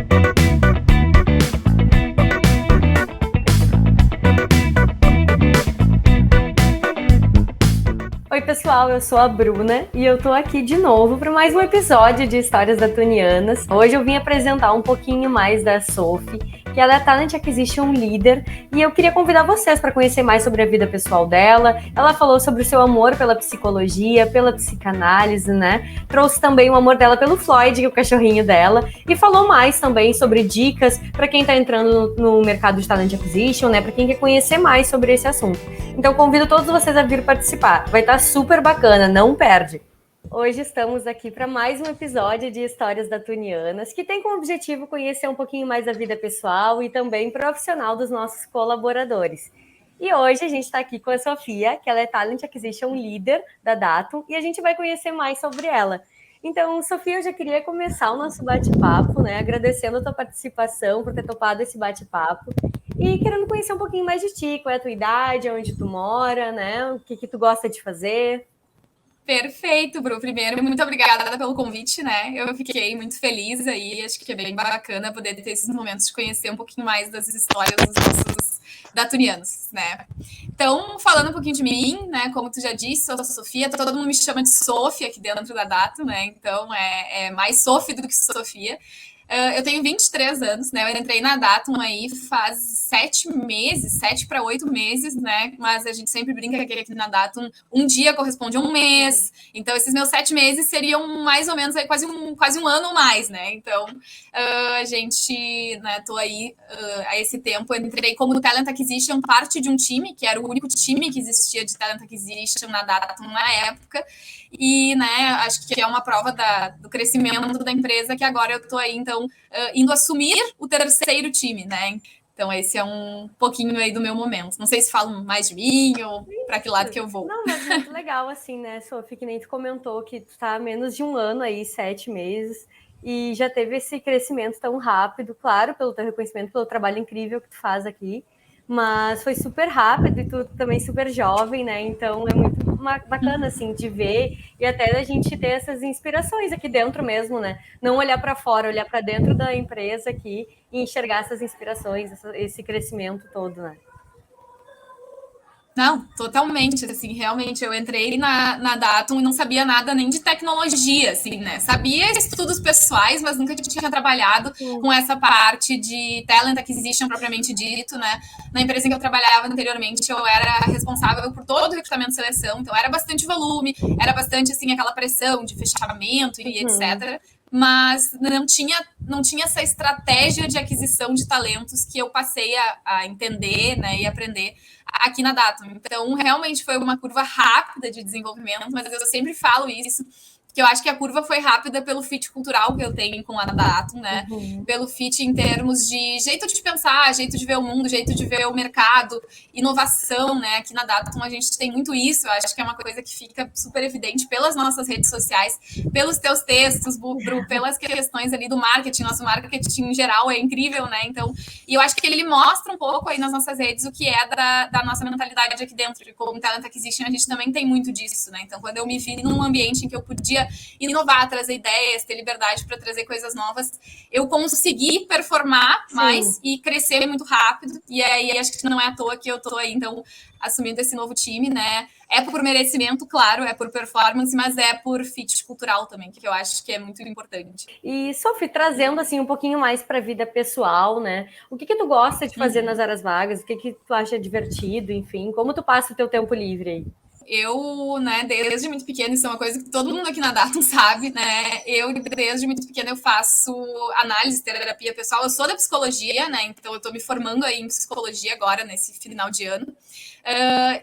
Oi pessoal, eu sou a Bruna e eu tô aqui de novo para mais um episódio de Histórias Datunianas. Hoje eu vim apresentar um pouquinho mais da Sophie, que ela é Talent Acquisition Leader, e eu queria convidar vocês para conhecer mais sobre a vida pessoal dela. Ela falou sobre o seu amor pela psicologia, pela psicanálise, né? Trouxe também o amor dela pelo Floyd, que é o cachorrinho dela, e falou mais também sobre dicas para quem tá entrando no mercado de Talent Acquisition, né? Para quem quer conhecer mais sobre esse assunto. Então convido todos vocês a vir participar. Vai estar super bacana, não perde! Hoje estamos aqui para mais um episódio de Histórias Datunianas, que tem como objetivo conhecer um pouquinho mais a vida pessoal e também profissional dos nossos colaboradores. E hoje a gente está aqui com a Sofia, que ela é Talent Acquisition Leader da Datum, e a gente vai conhecer mais sobre ela. Então, Sofia, eu já queria começar o nosso bate-papo, né? Agradecendo a tua participação, por ter topado esse bate-papo. E querendo conhecer um pouquinho mais de ti, qual é a tua idade, onde tu mora, né? O que tu gosta de fazer. Perfeito, Bru. Primeiro, muito obrigada pelo convite, né? Eu fiquei muito feliz aí, acho que é bem bacana poder ter esses momentos de conhecer um pouquinho mais das histórias dos nossos datunianos, né? Então, falando um pouquinho de mim, né? Como tu já disse, sou a Sofia, todo mundo me chama de Sophie aqui dentro da Datum, né? Então, é mais Sophie do que Sofia. Eu tenho 23 anos, né? Eu entrei na Datum aí faz 7 para 8 meses, né? Mas a gente sempre brinca que aqui na Datum um dia corresponde a um mês. Então, esses meus 7 meses seriam mais ou menos aí quase um ano ou mais, né? Então, a gente, né, tô aí há esse tempo. Eu entrei como Talent Acquisition, parte de um time, que era o único time que existia de Talent Acquisition na Datum na época. E, né, acho que é uma prova do crescimento da empresa, que agora eu estou aí, então, indo assumir o terceiro time, né? Então, esse é um pouquinho aí do meu momento. Não sei se falam mais de mim ou para que lado que eu vou. Não, mas muito legal, assim, né, Sophie, que nem tu comentou que tu tá há menos de um ano aí, 7 meses, e já teve esse crescimento tão rápido, claro, pelo teu reconhecimento, pelo trabalho incrível que tu faz aqui, mas foi super rápido e tu também super jovem, né? Então é muito bacana, assim, de ver e até da gente ter essas inspirações aqui dentro mesmo, né? Não olhar para fora, olhar para dentro da empresa aqui e enxergar essas inspirações, esse crescimento todo, né? Não, totalmente, assim, realmente, eu entrei na Datum e não sabia nada nem de tecnologia, assim, né, sabia estudos pessoais, mas nunca tinha trabalhado com essa parte de talent acquisition propriamente dito, né, na empresa em que eu trabalhava anteriormente, eu era responsável por todo o recrutamento e seleção, então era bastante volume, era bastante, assim, aquela pressão de fechamento e etc., mas não tinha essa estratégia de aquisição de talentos que eu passei a entender, né, e aprender aqui na Datum. Então, realmente foi uma curva rápida de desenvolvimento, mas eu sempre falo isso, que eu acho que a curva foi rápida pelo fit cultural que eu tenho com a Datum, né? Pelo fit em termos de jeito de pensar, jeito de ver o mundo, jeito de ver o mercado, inovação, né? Aqui na Datum a gente tem muito isso, eu acho que é uma coisa que fica super evidente pelas nossas redes sociais, pelos teus textos, Bru, pelas questões ali do marketing, nosso marketing em geral é incrível, né? Então, e eu acho que ele mostra um pouco aí nas nossas redes o que é da nossa mentalidade aqui dentro, de como Talent Acquisition a gente também tem muito disso, né? Então, quando eu me vi num ambiente em que eu podia inovar, trazer ideias, ter liberdade para trazer coisas novas, eu consegui performar mais e crescer muito rápido. E aí acho que não é à toa que eu tô aí, então, assumindo esse novo time, né? É por merecimento, claro, é por performance, mas é por fit cultural também, que eu acho que é muito importante. E, Sophie, trazendo assim um pouquinho mais para a vida pessoal, né? O que tu gosta de fazer nas horas vagas? O que tu acha divertido, enfim? Como tu passa o teu tempo livre aí? Eu, né, desde muito pequena, isso é uma coisa que todo mundo aqui na Datum sabe, né? Eu, desde muito pequena, eu faço análise, terapia pessoal. Eu sou da psicologia, né? Então, eu tô me formando aí em psicologia agora, nesse final de ano.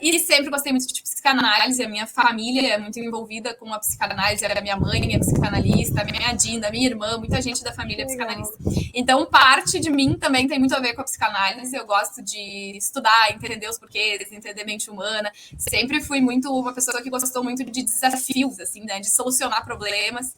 E sempre gostei muito de psicanálise. A minha família é muito envolvida com a psicanálise. A minha mãe é psicanalista, a minha Dinda, a minha irmã, muita gente da família é psicanalista. Então, parte de mim também tem muito a ver com a psicanálise. Eu gosto de estudar, entender os porquês, entender a mente humana. Sempre fui muito uma pessoa que gostou muito de desafios, assim, né? De solucionar problemas.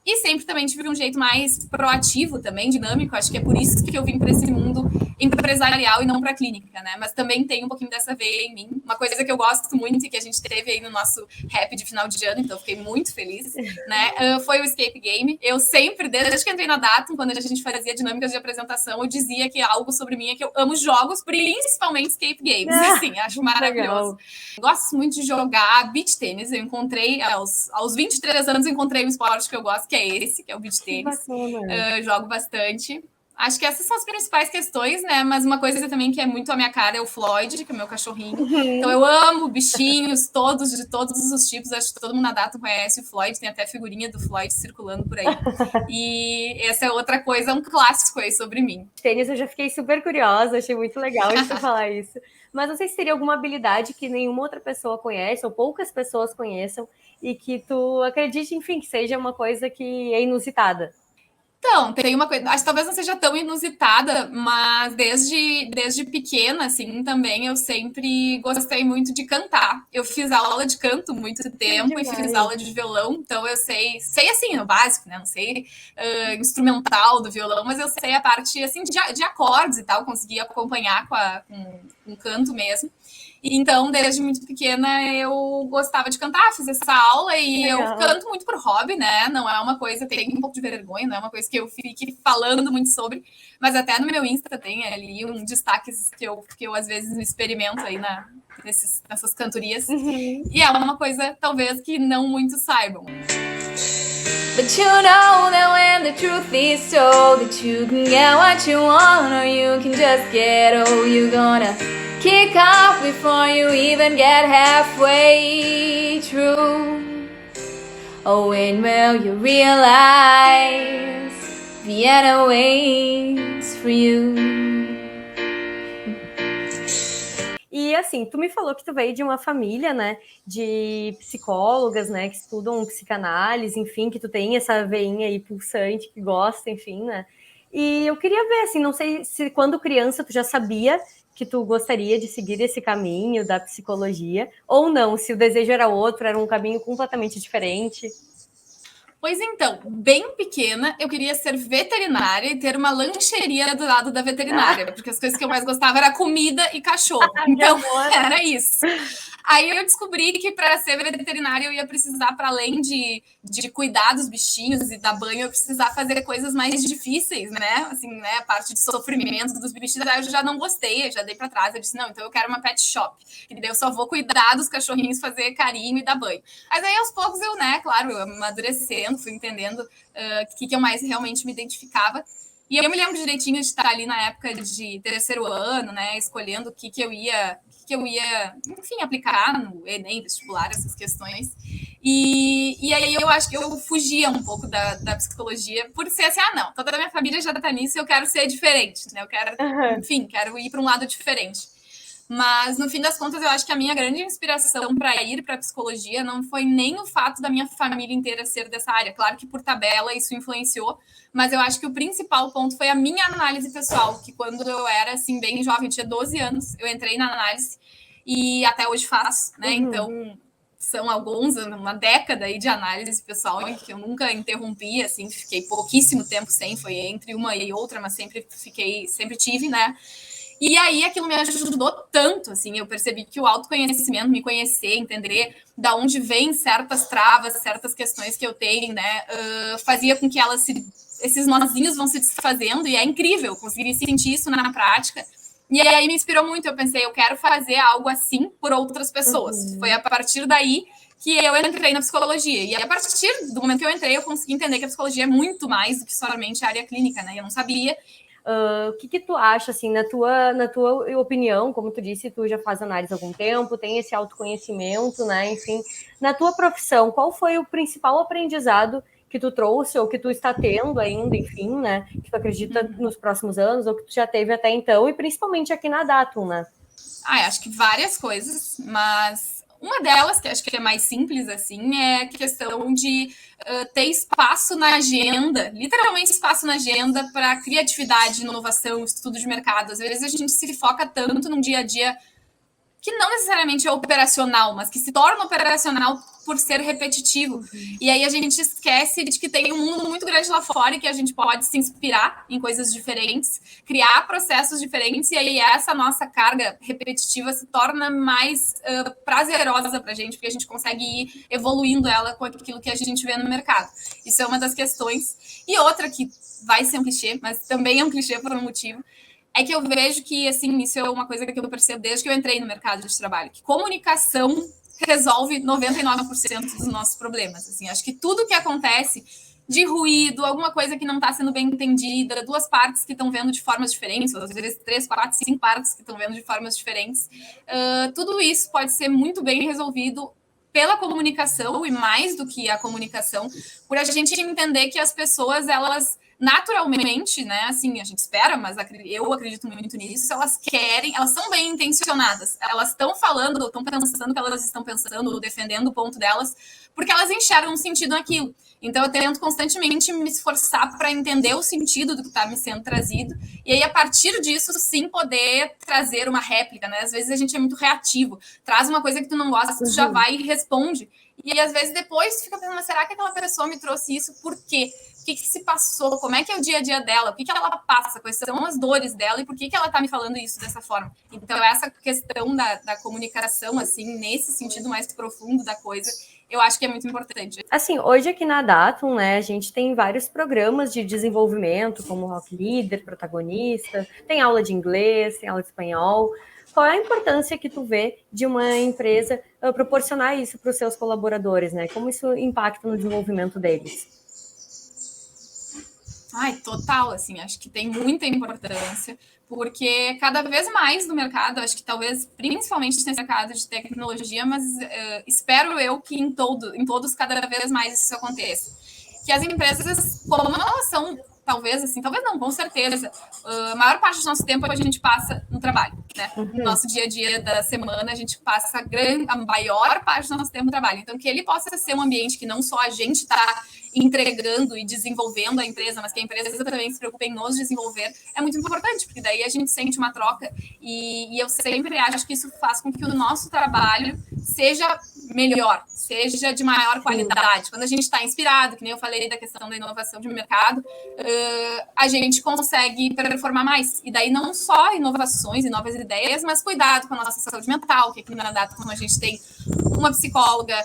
E sempre também tive um jeito mais proativo também, dinâmico. Acho que é por isso que eu vim para esse mundo empresarial e não para clínica, né? Mas também tem um pouquinho dessa veia em mim. Uma coisa que eu gosto muito e que a gente teve aí no nosso rap de final de ano, então fiquei muito feliz, né? Foi o escape game. Eu sempre, desde que entrei na Datum, quando a gente fazia dinâmicas de apresentação, eu dizia que algo sobre mim é que eu amo jogos, principalmente escape games. Assim, acho maravilhoso. Gosto muito de jogar beach tênis. Eu encontrei, aos 23 anos, eu encontrei um esporte que eu gosto, que é esse, que é o beach tênis. Jogo bastante. Acho que essas são as principais questões, né? Mas uma coisa também que é muito a minha cara é o Floyd, que é o meu cachorrinho. Então eu amo bichinhos, de todos os tipos. Acho que todo mundo na Data conhece o Floyd, tem até figurinha do Floyd circulando por aí. E essa é outra coisa, um clássico aí sobre mim. Tênis, eu já fiquei super curiosa, achei muito legal de você falar isso. Mas não sei se teria alguma habilidade que nenhuma outra pessoa conhece, ou poucas pessoas conheçam, e que tu acredite, enfim, que seja uma coisa que é inusitada. Então, tem uma coisa, acho que talvez não seja tão inusitada, mas desde pequena, assim, também eu sempre gostei muito de cantar. Eu fiz aula de canto muito tempo e fiz aula de violão, então eu sei assim, o básico, né? Não sei instrumental do violão, mas eu sei a parte, assim, de acordes e tal, consegui acompanhar com canto mesmo. Então, desde muito pequena, eu gostava de cantar, fiz essa aula e eu canto muito por hobby, né? Não é uma coisa, tenho um pouco de vergonha, não é uma coisa que eu fique falando muito sobre, mas até no meu Insta tem ali destaques que eu às vezes experimento aí nessas cantorias. E é uma coisa, talvez, que não muitos saibam. But you know that when the truth is told, that you can get what you want or you can just get all you're gonna kick off before you even get halfway through. Oh, when will you realize Vienna waits for you? E assim, tu me falou que tu veio de uma família, né, de psicólogas, né, que estudam psicanálise, enfim, que tu tem essa veinha aí pulsante, que gosta, enfim, né. E eu queria ver, assim, não sei se quando criança tu já sabia que tu gostaria de seguir esse caminho da psicologia, ou não, se o desejo era outro, era um caminho completamente diferente. Pois então, bem pequena, eu queria ser veterinária e ter uma lancheria do lado da veterinária, porque as coisas que eu mais gostava era comida e cachorro. Então, era isso. Aí eu descobri que para ser veterinária eu ia precisar, para além de cuidar dos bichinhos e dar banho, eu precisar fazer coisas mais difíceis, né? Assim, né? A parte de sofrimento dos bichos, aí eu já não gostei, eu já dei para trás. Eu disse, não, então eu quero uma pet shop. E daí eu só vou cuidar dos cachorrinhos, fazer carinho e dar banho. Mas aí aos poucos eu, né, claro, eu amadurecendo, fui entendendo o que eu mais realmente me identificava. E eu me lembro direitinho de estar ali na época de terceiro ano, né, escolhendo o que eu ia, enfim, aplicar no Enem, vestibular, essas questões. E aí eu acho que eu fugia um pouco da psicologia por ser assim, não, toda a minha família já está nisso e eu quero ser diferente, né? Eu quero, enfim, quero ir para um lado diferente. Mas, no fim das contas, eu acho que a minha grande inspiração para ir para a psicologia não foi nem o fato da minha família inteira ser dessa área. Claro que, por tabela, isso influenciou, mas eu acho que o principal ponto foi a minha análise pessoal, que quando eu era, assim, bem jovem, eu tinha 12 anos, eu entrei na análise e até hoje faço, né? Então, são alguns, uma década aí de análise pessoal, que eu nunca interrompi, assim, fiquei pouquíssimo tempo sem, foi entre uma e outra, mas sempre tive, né? E aí aquilo me ajudou tanto, assim, eu percebi que o autoconhecimento, me conhecer, entender da onde vêm certas travas, certas questões que eu tenho, né, fazia com que esses nozinhos vão se desfazendo, e é incrível conseguir sentir isso na prática. E aí me inspirou muito, eu pensei, eu quero fazer algo assim por outras pessoas. Foi a partir daí que eu entrei na psicologia. E a partir do momento que eu entrei, eu consegui entender que a psicologia é muito mais do que somente a área clínica, né, eu não sabia. O que tu acha, assim, na tua opinião, como tu disse, tu já faz análise há algum tempo, tem esse autoconhecimento, né, enfim, na tua profissão, qual foi o principal aprendizado que tu trouxe, ou que tu está tendo ainda, enfim, né, que tu acredita nos próximos anos, ou que tu já teve até então, e principalmente aqui na Datum, né? Acho que várias coisas, mas uma delas, que acho que é mais simples, assim, é a questão de ter espaço na agenda, literalmente espaço na agenda para criatividade, inovação, estudo de mercado. Às vezes a gente se foca tanto num dia a dia que não necessariamente é operacional, mas que se torna operacional por ser repetitivo. E aí a gente esquece de que tem um mundo muito grande lá fora e que a gente pode se inspirar em coisas diferentes, criar processos diferentes, e aí essa nossa carga repetitiva se torna mais prazerosa para a gente, porque a gente consegue ir evoluindo ela com aquilo que a gente vê no mercado. Isso é uma das questões. E outra que vai ser um clichê, mas também é um clichê por um motivo, é que eu vejo que, assim, isso é uma coisa que eu percebo desde que eu entrei no mercado de trabalho, que comunicação resolve 99% dos nossos problemas. Assim, acho que tudo que acontece de ruído, alguma coisa que não está sendo bem entendida, duas partes que estão vendo de formas diferentes, ou às vezes 3, 4, 5 partes que estão vendo de formas diferentes, tudo isso pode ser muito bem resolvido pela comunicação, e mais do que a comunicação, por a gente entender que as pessoas, elas naturalmente, né, assim, a gente espera, mas eu acredito muito nisso, elas querem, elas são bem intencionadas, elas estão falando, ou estão pensando o que elas estão pensando, ou defendendo o ponto delas, porque elas enxergam um sentido naquilo. Então eu tento constantemente me esforçar para entender o sentido do que está me sendo trazido, e aí a partir disso, sim, poder trazer uma réplica, né, às vezes a gente é muito reativo, traz uma coisa que tu não gosta, tu já vai e responde, e às vezes depois tu fica pensando, mas será que aquela pessoa me trouxe isso por quê? O que se passou, como é que é o dia a dia dela, o que ela passa, quais são as dores dela e por que ela está me falando isso dessa forma. Então, essa questão da comunicação, assim, nesse sentido mais profundo da coisa, eu acho que é muito importante. Assim, hoje aqui na Datum, né, a gente tem vários programas de desenvolvimento, como Rock Leader, Protagonista, tem aula de inglês, tem aula de espanhol. Qual é a importância que tu vê de uma empresa proporcionar isso para os seus colaboradores, né? Como isso impacta no desenvolvimento deles? Ai, total, assim, acho que tem muita importância, porque cada vez mais no mercado, acho que talvez principalmente nesse mercado de tecnologia, mas espero eu que em todos cada vez mais isso aconteça. Que as empresas, como elas são, talvez assim, talvez não, com certeza, a maior parte do nosso tempo a gente passa no trabalho, né? No nosso dia a dia da semana, a gente passa a maior parte do nosso tempo no trabalho. Então, que ele possa ser um ambiente que não só a gente está entregando e desenvolvendo a empresa, mas que a empresa também se preocupe em nos desenvolver, é muito importante, porque daí a gente sente uma troca e eu sempre acho que isso faz com que o nosso trabalho seja melhor, seja de maior qualidade. Quando a gente está inspirado, que nem eu falei da questão da inovação de mercado, a gente consegue performar mais. E daí não só inovações e novas ideias, mas cuidado com a nossa saúde mental, que aqui na Datum, como a gente tem uma psicóloga,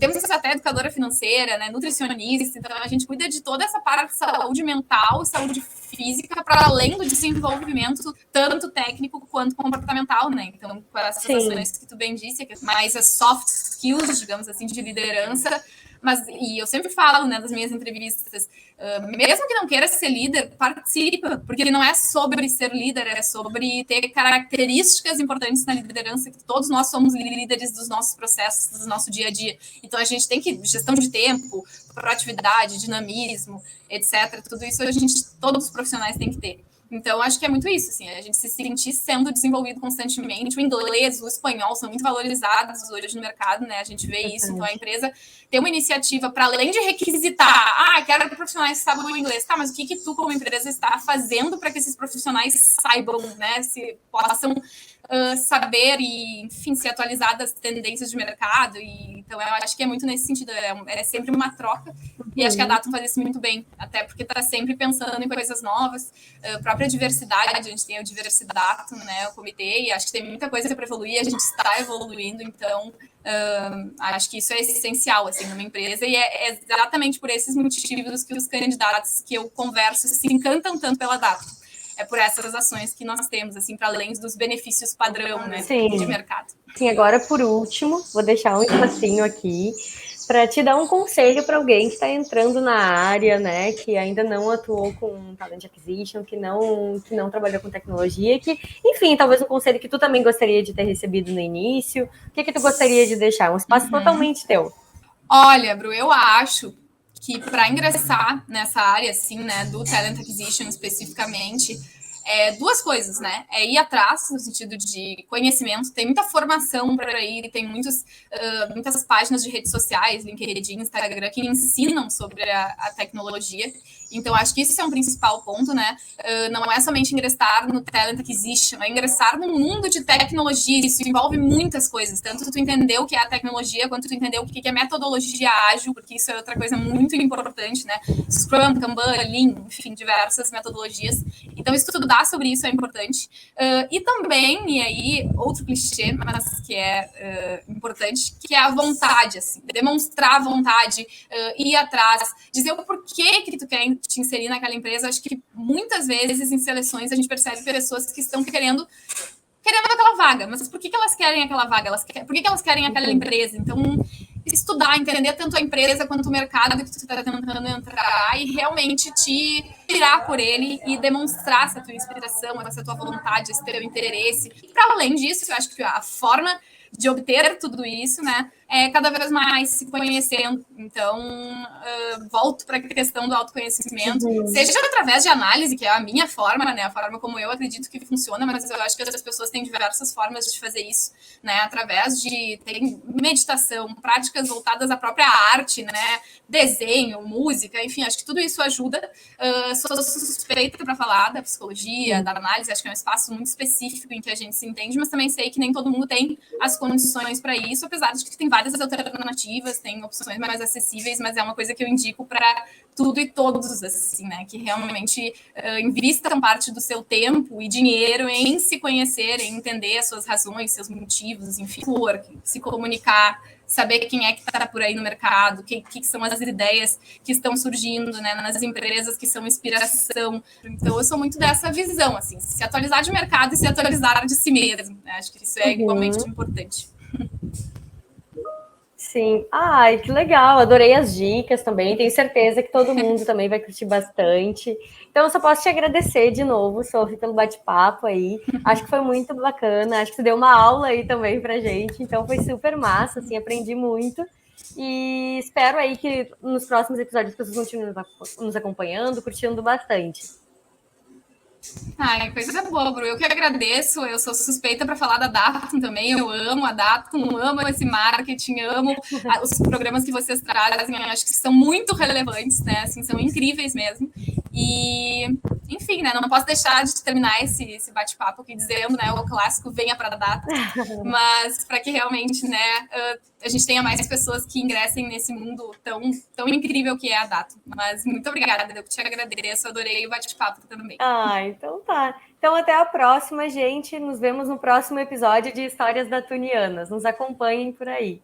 temos até educadora financeira, né, nutricionista, então a gente cuida de toda essa parte de saúde mental, saúde física, para além do desenvolvimento tanto técnico quanto comportamental, né? Então, com essas ações que tu bem disse, que é mais as soft skills, digamos assim, de liderança. E eu sempre falo, né, nas minhas entrevistas, mesmo que não queira ser líder, participa, porque não é sobre ser líder, é sobre ter características importantes na liderança, que todos nós somos líderes dos nossos processos, do nosso dia a dia. Então, a gente tem que, gestão de tempo, proatividade, dinamismo, etc. Tudo isso todos os profissionais têm que ter. Então, acho que é muito isso, assim, a gente se sentir sendo desenvolvido constantemente. O inglês, o espanhol são muito valorizados hoje no mercado, né? A gente vê isso. Então, a empresa tem uma iniciativa para além de requisitar, quero que profissionais saibam o inglês. Tá, mas o que tu, como empresa, está fazendo para que esses profissionais saibam, né? Se possam saber e, enfim, se atualizar das tendências de mercado. Então, eu acho que é muito nesse sentido. É sempre uma troca. E acho que a Datum faz isso muito bem, até porque está sempre pensando em coisas novas. A própria diversidade, a gente tem o Diversidade, né, o comitê, e acho que tem muita coisa para evoluir, a gente está evoluindo, então acho que isso é essencial, assim, numa empresa, e é exatamente por esses motivos que os candidatos que eu converso se encantam tanto pela Datum. É por essas ações que nós temos, assim, para além dos benefícios padrão, né, de mercado. Sim, agora por último, vou deixar um espacinho aqui para te dar um conselho para alguém que está entrando na área, né, que ainda não atuou com Talent Acquisition, que não trabalhou com tecnologia, que, enfim, talvez um conselho que tu também gostaria de ter recebido no início. O que tu gostaria de deixar? Um espaço totalmente teu. Olha, Bru, eu acho que para ingressar nessa área, assim, né, do Talent Acquisition especificamente, duas coisas, né? É ir atrás, no sentido de conhecimento, tem muita formação por aí, tem muitas páginas de redes sociais, LinkedIn, Instagram, que ensinam sobre a tecnologia. Então, acho que isso é um principal ponto, né? Não é somente ingressar no Talent Acquisition, é ingressar no mundo de tecnologia. Isso envolve muitas coisas, tanto tu entender o que é a tecnologia, quanto tu entender o que é metodologia ágil, porque isso é outra coisa muito importante, né? Scrum, Kanban, Lean, enfim, diversas metodologias. Então, estudar sobre isso é importante. E também, e aí, outro clichê, mas que é importante, que é a vontade, assim, demonstrar a vontade, ir atrás, dizer o porquê que tu quer te inserir naquela empresa. Acho que muitas vezes em seleções a gente percebe pessoas que estão querendo aquela vaga, mas por que elas querem aquela vaga? Por que elas querem aquela empresa? Então, estudar, entender tanto a empresa quanto o mercado que tu está tentando entrar e realmente te virar por ele e demonstrar essa tua inspiração, essa tua vontade, esse teu interesse. E para além disso, eu acho que a forma de obter tudo isso, né, é cada vez mais se conhecendo. Então, volto para a questão do autoconhecimento, seja através de análise, que é a minha forma, né, a forma como eu acredito que funciona, mas eu acho que as pessoas têm diversas formas de fazer isso, né, através de meditação, práticas voltadas à própria arte, né, desenho, música, enfim, acho que tudo isso ajuda. Sou suspeita para falar da psicologia, da análise, acho que é um espaço muito específico em que a gente se entende, mas também sei que nem todo mundo tem as condições para isso, apesar de que tem várias alternativas, tem opções mais acessíveis, mas é uma coisa que eu indico para tudo e todos, assim, né? Que realmente invistam parte do seu tempo e dinheiro em se conhecer, em entender as suas razões, seus motivos, enfim, se comunicar, saber quem é que está por aí no mercado, que são as ideias que estão surgindo, né, nas empresas que são inspiração. Então, eu sou muito dessa visão, assim, se atualizar de mercado e se atualizar de si mesmo. Né? Acho que isso é igualmente importante. Sim. Ai, que legal. Adorei as dicas também. Tenho certeza que todo mundo também vai curtir bastante. Então, eu só posso te agradecer de novo, Sophie, pelo bate-papo aí. Acho que foi muito bacana. Acho que você deu uma aula aí também pra gente. Então, foi super massa, assim, aprendi muito. E espero aí que nos próximos episódios vocês continuem nos acompanhando, curtindo bastante. Ai, coisa boa, Bru. Eu que agradeço. Eu sou suspeita para falar da Datum também. Eu amo a Datum, amo esse marketing, amo os programas que vocês trazem. Acho que são muito relevantes, né? Assim, são incríveis mesmo. E, enfim, né? Não posso deixar de terminar esse bate-papo aqui dizendo, né? O clássico venha para a Datum, mas para que realmente, né? A gente tenha mais pessoas que ingressem nesse mundo tão incrível que é a Datum. Mas muito obrigada, eu te agradeço. Adorei o bate-papo também. Ah, então tá. Então até a próxima, gente. Nos vemos no próximo episódio de Histórias Datunianas. Nos acompanhem por aí.